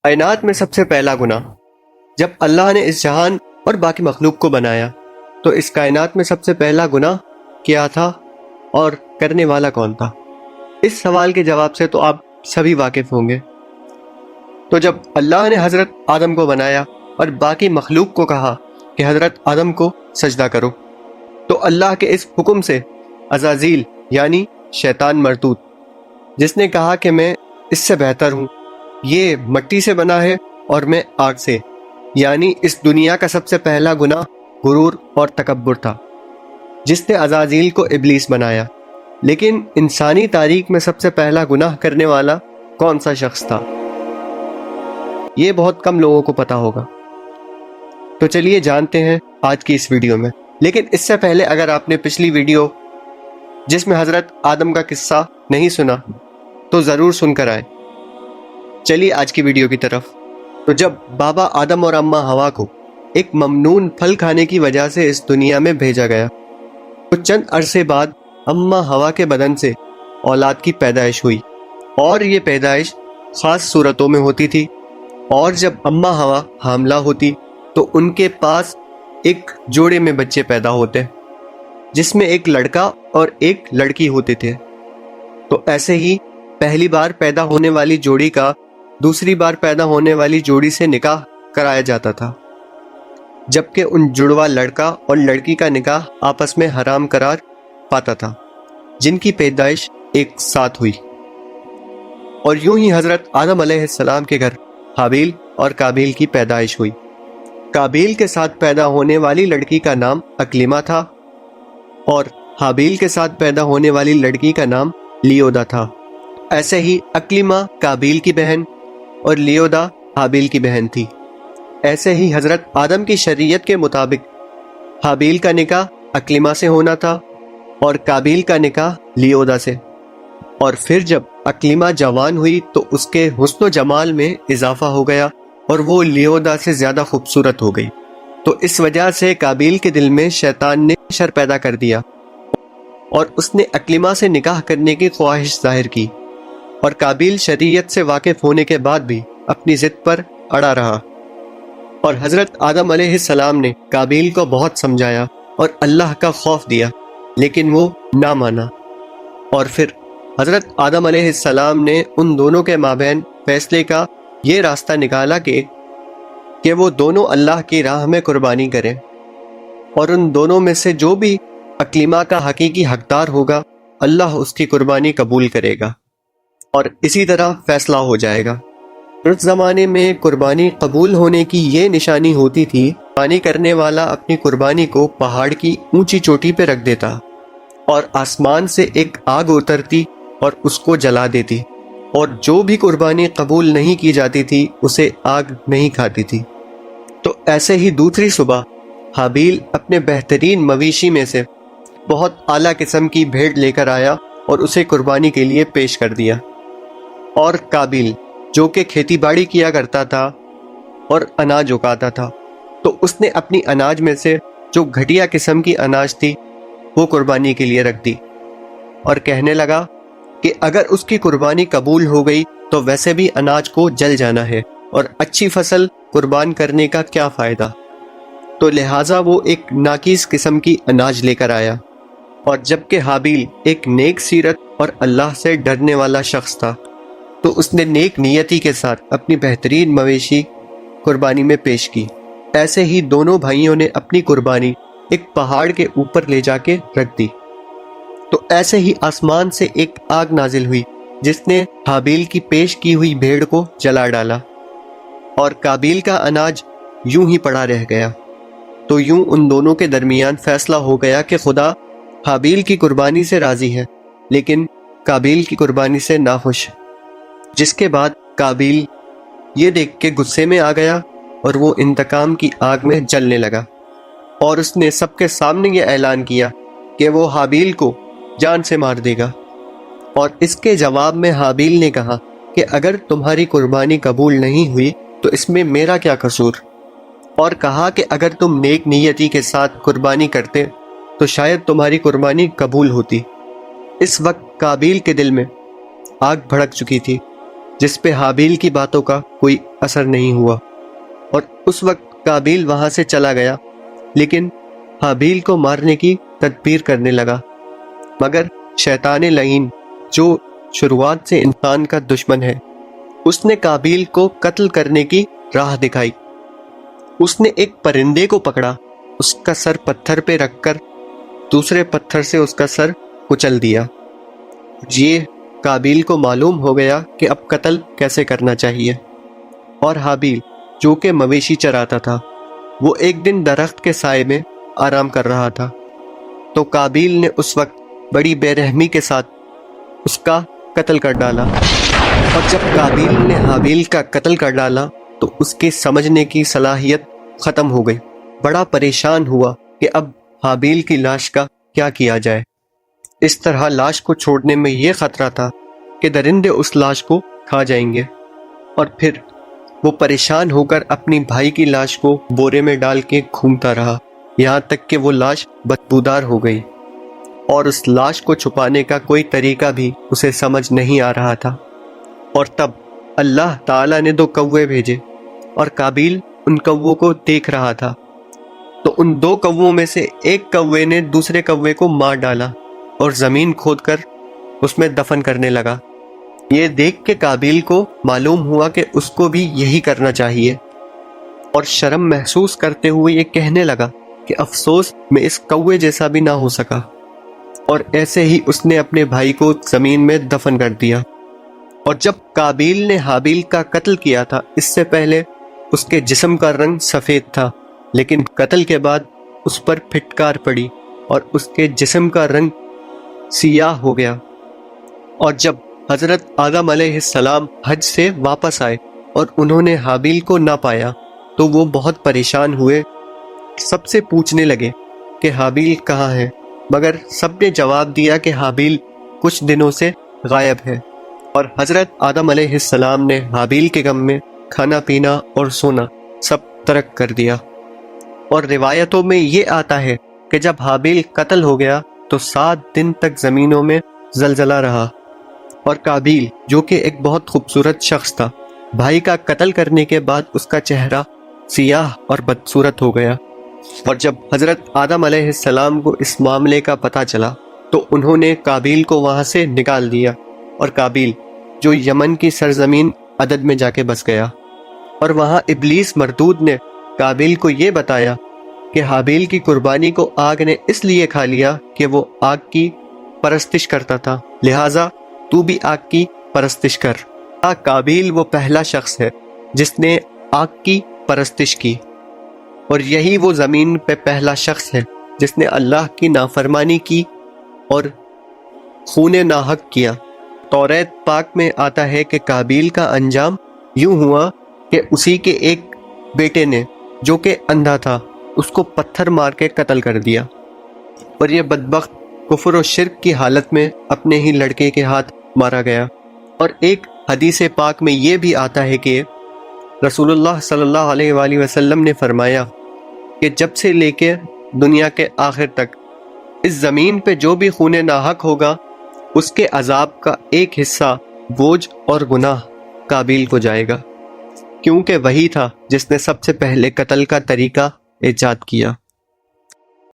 کائنات میں سب سے پہلا گناہ۔ جب اللہ نے اس جہان اور باقی مخلوق کو بنایا تو اس کائنات میں سب سے پہلا گناہ کیا تھا اور کرنے والا کون تھا؟ اس سوال کے جواب سے تو آپ سبھی واقف ہوں گے۔ تو جب اللہ نے حضرت آدم کو بنایا اور باقی مخلوق کو کہا کہ حضرت آدم کو سجدہ کرو، تو اللہ کے اس حکم سے عزازیل یعنی شیطان مردود، جس نے کہا کہ میں اس سے بہتر ہوں، یہ مٹی سے بنا ہے اور میں آگ سے، یعنی اس دنیا کا سب سے پہلا گناہ غرور اور تکبر تھا، جس نے عزازیل کو ابلیس بنایا۔ لیکن انسانی تاریخ میں سب سے پہلا گناہ کرنے والا کون سا شخص تھا؟ یہ بہت کم لوگوں کو پتا ہوگا۔ تو چلیے جانتے ہیں آج کی اس ویڈیو میں۔ لیکن اس سے پہلے اگر آپ نے پچھلی ویڈیو جس میں حضرت آدم کا قصہ نہیں سنا تو ضرور سن کر آئے۔ چلیے آج کی ویڈیو کی طرف۔ تو جب بابا آدم اور اماں ہوا کو ایک ممنون پھل کھانے کی وجہ سے اس دنیا میں بھیجا گیا تو چند عرصے بعد اماں ہوا کے بدن سے اولاد کی پیدائش ہوئی، اور یہ پیدائش خاص صورتوں میں ہوتی تھی۔ اور جب اماں ہوا حاملہ ہوتی تو ان کے پاس ایک جوڑے میں بچے پیدا ہوتے، جس میں ایک لڑکا اور ایک لڑکی ہوتے تھے۔ تو ایسے ہی پہلی بار پیدا ہونے والی جوڑی کا دوسری بار پیدا ہونے والی جوڑی سے نکاح کرایا جاتا تھا، جبکہ ان جڑواں لڑکا اور لڑکی کا نکاح آپس میں حرام قرار پاتا تھا، جن کی پیدائش ایک ساتھ ہوئی۔ اور یوں ہی حضرت آدم علیہ السلام کے گھر حابیل اور قابیل کی پیدائش ہوئی۔ قابیل کے ساتھ پیدا ہونے والی لڑکی کا نام اکلیمہ تھا، اور حابیل کے ساتھ پیدا ہونے والی لڑکی کا نام لیودا تھا۔ ایسے ہی اکلیمہ قابیل کی بہن اور لیودا حابیل کی بہن تھی۔ ایسے ہی حضرت آدم کی شریعت کے مطابق حابیل کا نکاح اکلیمہ سے ہونا تھا اور قابیل کا نکاح لیودا سے۔ اور پھر جب اکلیمہ جوان ہوئی تو اس کے حسن و جمال میں اضافہ ہو گیا اور وہ لیودا سے زیادہ خوبصورت ہو گئی، تو اس وجہ سے قابیل کے دل میں شیطان نے شر پیدا کر دیا اور اس نے اکلیمہ سے نکاح کرنے کی خواہش ظاہر کی۔ اور قابیل شریعت سے واقف ہونے کے بعد بھی اپنی ضد پر اڑا رہا، اور حضرت آدم علیہ السلام نے قابیل کو بہت سمجھایا اور اللہ کا خوف دیا، لیکن وہ نہ مانا۔ اور پھر حضرت آدم علیہ السلام نے ان دونوں کے مابین فیصلے کا یہ راستہ نکالا کہ وہ دونوں اللہ کی راہ میں قربانی کریں، اور ان دونوں میں سے جو بھی اکلیمہ کا حقیقی حقدار ہوگا اللہ اس کی قربانی قبول کرے گا، اور اسی طرح فیصلہ ہو جائے گا۔ اس زمانے میں قربانی قبول ہونے کی یہ نشانی ہوتی تھی، قربانی کرنے والا اپنی قربانی کو پہاڑ کی اونچی چوٹی پہ رکھ دیتا اور آسمان سے ایک آگ اترتی اور اس کو جلا دیتی، اور جو بھی قربانی قبول نہیں کی جاتی تھی اسے آگ نہیں کھاتی تھی۔ تو ایسے ہی دوسری صبح حابیل اپنے بہترین مویشی میں سے بہت اعلیٰ قسم کی بھیڑ لے کر آیا اور اسے قربانی کے لیے پیش کر دیا۔ اور قابیل جو کہ کھیتی باڑی کیا کرتا تھا اور اناج اگاتا تھا، تو اس نے اپنی اناج میں سے جو گھٹیا قسم کی اناج تھی وہ قربانی کے لیے رکھ دی، اور کہنے لگا کہ اگر اس کی قربانی قبول ہو گئی تو ویسے بھی اناج کو جل جانا ہے، اور اچھی فصل قربان کرنے کا کیا فائدہ۔ تو لہٰذا وہ ایک ناقص قسم کی اناج لے کر آیا۔ اور جبکہ حابیل ایک نیک سیرت اور اللہ سے ڈرنے والا شخص تھا، تو اس نے نیک نیتی کے ساتھ اپنی بہترین مویشی قربانی میں پیش کی۔ ایسے ہی دونوں بھائیوں نے اپنی قربانی ایک پہاڑ کے اوپر لے جا کے رکھ دی۔ تو ایسے ہی آسمان سے ایک آگ نازل ہوئی جس نے حابیل کی پیش کی ہوئی بھیڑ کو جلا ڈالا، اور قابیل کا اناج یوں ہی پڑا رہ گیا۔ تو یوں ان دونوں کے درمیان فیصلہ ہو گیا کہ خدا حابیل کی قربانی سے راضی ہے لیکن قابیل کی قربانی سے ناخوش، جس کے بعد قابیل یہ دیکھ کے غصے میں آ گیا اور وہ انتقام کی آگ میں جلنے لگا، اور اس نے سب کے سامنے یہ اعلان کیا کہ وہ حابیل کو جان سے مار دے گا۔ اور اس کے جواب میں حابیل نے کہا کہ اگر تمہاری قربانی قبول نہیں ہوئی تو اس میں میرا کیا قصور، اور کہا کہ اگر تم نیک نیتی کے ساتھ قربانی کرتے تو شاید تمہاری قربانی قبول ہوتی۔ اس وقت قابیل کے دل میں آگ بھڑک چکی تھی، جس پہ حابیل کی باتوں کا کوئی اثر نہیں ہوا، اور اس وقت قابیل وہاں سے چلا گیا، لیکن حابیل کو مارنے کی تدبیر کرنے لگا۔ مگر شیطان لعین، جو شروعات سے انسان کا دشمن ہے، اس نے قابیل کو قتل کرنے کی راہ دکھائی۔ اس نے ایک پرندے کو پکڑا، اس کا سر پتھر پہ رکھ کر دوسرے پتھر سے اس کا سر کچل دیا۔ یہ قابیل کو معلوم ہو گیا کہ اب قتل کیسے کرنا چاہیے۔ اور حابیل، جو کہ مویشی چراتا تھا، وہ ایک دن درخت کے سائے میں آرام کر رہا تھا، تو قابیل نے اس وقت بڑی بے رحمی کے ساتھ اس کا قتل کر ڈالا۔ اور جب قابیل نے حابیل کا قتل کر ڈالا تو اس کی سمجھنے کی صلاحیت ختم ہو گئی۔ بڑا پریشان ہوا کہ اب حابیل کی لاش کا کیا کیا جائے۔ اس طرح لاش کو چھوڑنے میں یہ خطرہ تھا کہ درندے اس لاش کو کھا جائیں گے، اور پھر وہ پریشان ہو کر اپنی بھائی کی لاش کو بورے میں ڈال کے گھومتا رہا، یہاں تک کہ وہ لاش بدبودار ہو گئی، اور اس لاش کو چھپانے کا کوئی طریقہ بھی اسے سمجھ نہیں آ رہا تھا۔ اور تب اللہ تعالیٰ نے 2 کوے بھیجے، اور قابیل ان کووں کو دیکھ رہا تھا، تو ان 2 کووں میں سے ایک کوے نے دوسرے کوے کو مار ڈالا اور زمین کھود کر اس میں دفن کرنے لگا۔ یہ دیکھ کے قابیل کو معلوم ہوا کہ اس کو بھی یہی کرنا چاہیے، اور شرم محسوس کرتے ہوئے یہ کہنے لگا کہ افسوس میں اس کوے جیسا بھی نہ ہو سکا، اور ایسے ہی اس نے اپنے بھائی کو زمین میں دفن کر دیا۔ اور جب قابیل نے حابیل کا قتل کیا تھا، اس سے پہلے اس کے جسم کا رنگ سفید تھا، لیکن قتل کے بعد اس پر پھٹکار پڑی اور اس کے جسم کا رنگ سیاہ ہو گیا۔ اور جب حضرت آدم علیہ السلام حج سے واپس آئے اور انہوں نے حابیل کو نہ پایا تو وہ بہت پریشان ہوئے، سب سے پوچھنے لگے کہ حابیل کہاں ہے، مگر سب نے جواب دیا کہ حابیل کچھ دنوں سے غائب ہے۔ اور حضرت آدم علیہ السلام نے حابیل کے غم میں کھانا پینا اور سونا سب ترک کر دیا۔ اور روایتوں میں یہ آتا ہے کہ جب حابیل قتل ہو گیا تو 7 دن تک زمینوں میں زلزلہ رہا، اور قابیل، جو کہ ایک بہت خوبصورت شخص تھا، بھائی کا قتل کرنے کے بعد اس کا چہرہ سیاہ اور بدصورت ہو گیا۔ اور جب حضرت آدم علیہ السلام کو اس معاملے کا پتہ چلا تو انہوں نے قابیل کو وہاں سے نکال دیا، اور قابیل، جو یمن کی سرزمین عدد میں جا کے بس گیا، اور وہاں ابلیس مردود نے قابیل کو یہ بتایا کہ حابیل کی قربانی کو آگ نے اس لیے کھا لیا کہ وہ آگ کی پرستش کرتا تھا، لہٰذا تو بھی آگ کی پرستش کر۔ قابیل وہ پہلا شخص ہے جس نے آگ کی پرستش کی، اور یہی وہ زمین پہ پہلا شخص ہے جس نے اللہ کی نافرمانی کی اور خون ناحق کیا۔ توریت پاک میں آتا ہے کہ قابیل کا انجام یوں ہوا کہ اسی کے ایک بیٹے نے، جو کہ اندھا تھا، اس کو پتھر مار کے قتل کر دیا، اور یہ بدبخت کفر و شرک کی حالت میں اپنے ہی لڑکے کے ہاتھ مارا گیا۔ اور ایک حدیث پاک میں یہ بھی آتا ہے کہ رسول اللہ صلی اللہ علیہ وآلہ وسلم نے فرمایا کہ جب سے لے کے دنیا کے آخر تک اس زمین پہ جو بھی خون ناحق ہوگا، اس کے عذاب کا ایک حصہ بوجھ اور گناہ قابیل کو جائے گا، کیونکہ وہی تھا جس نے سب سے پہلے قتل کا طریقہ ایجاد کیا۔